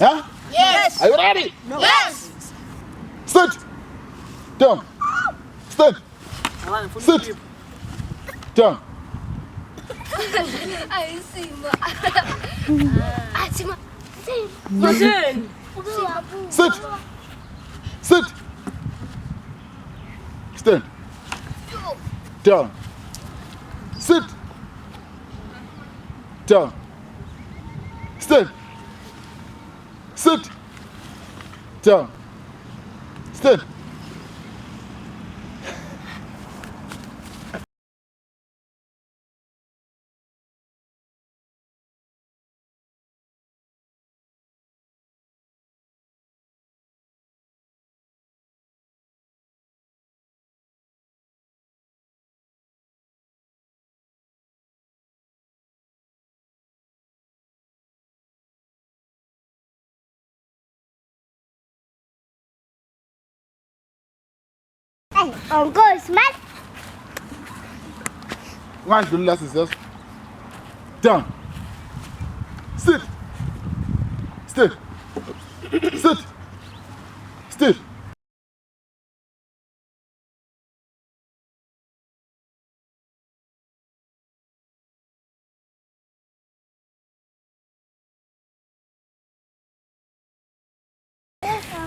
Huh? Yes. Are you ready? No. Yes. Sit. Down. Stand. Sit. Down. I see. Sit. Sit. Stand. Down. Sit. Down. Stand. Sit. Down. Stand. Go, smash. Watch the last is just down. Sit. Sit. Sit. Sit. Sit.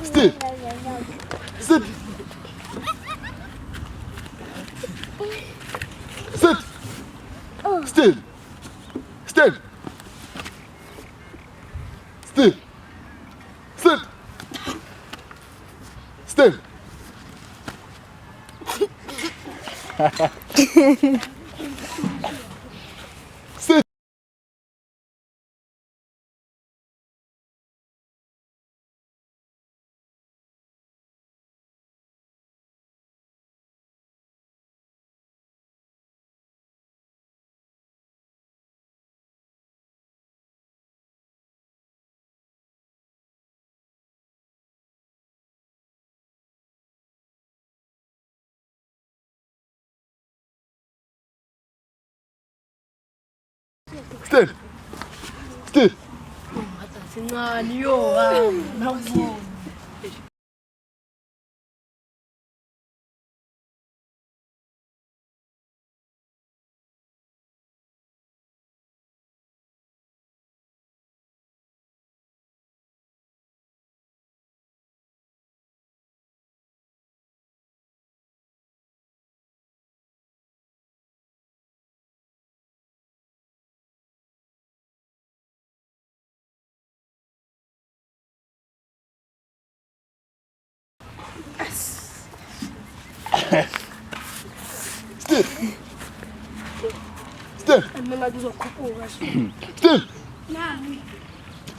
Sit. Sit. Still. Still. Still. Sit. Still. Sit. Still. Still. Still. Still.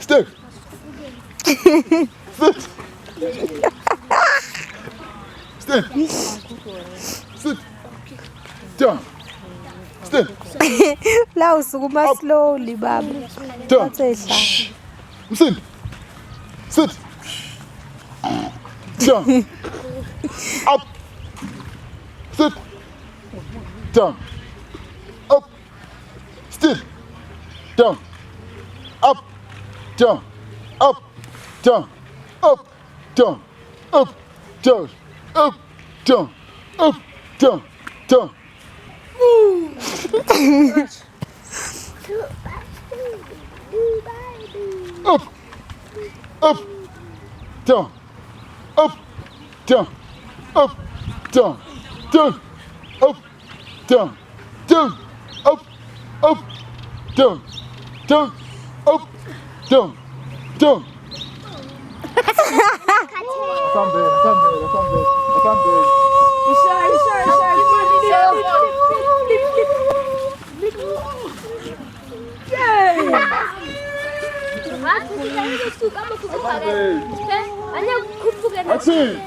Still. Still. Sit. Stand. Sit. Down. Stand. La usukuma slowly baba. Down. Sit. Sit. Sit. Down. Up. Sit. Down. Up. Still. Down. Up. Down. Up. Down. Up. Down. Up. Down. Up. Down. Up. Down. Down. Up. Up. Down. Up. Down. Up. Down. Down. Up. Down. Down. Up. Up. Down. Down. Up. Down. Down. Anak